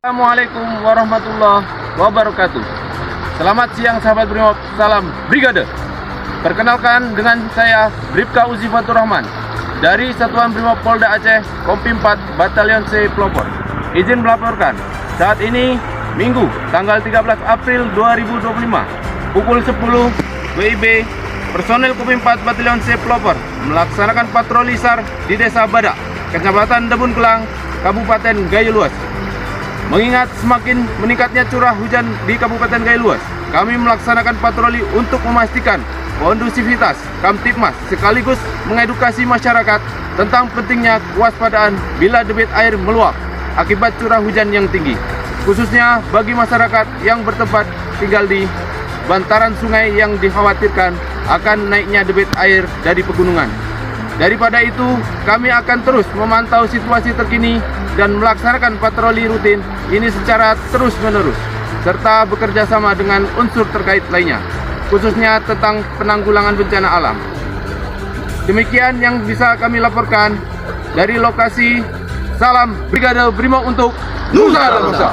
Assalamualaikum warahmatullahi wabarakatuh. Selamat siang sahabat Brimob, salam Brigade. Perkenalkan dengan saya Bribka Uzi Fatur Rahman dari Satuan Brimob Polda Aceh, Kompi 4 Batalion C Pelopor. Izin melaporkan, saat ini Minggu tanggal 13 April 2025 pukul 10 WIB, personel Kompi 4 Batalion C Pelopor melaksanakan patroli SAR di Desa Badak, Kecamatan Debun Kelang, Kabupaten Gayo Luas. Mengingat semakin meningkatnya curah hujan di Kabupaten Gayo Luas, kami melaksanakan patroli untuk memastikan kondusivitas Kamtibmas sekaligus mengedukasi masyarakat tentang pentingnya kewaspadaan bila debit air meluap akibat curah hujan yang tinggi, khususnya bagi masyarakat yang bertempat tinggal di bantaran sungai yang dikhawatirkan akan naiknya debit air dari pegunungan. Daripada itu, kami akan terus memantau situasi terkini dan melaksanakan patroli rutin ini secara terus-menerus, serta bekerja sama dengan unsur terkait lainnya, khususnya tentang penanggulangan bencana alam. Demikian yang bisa kami laporkan dari lokasi. Salam Brigade Brimob untuk Nusa dan Bangsa.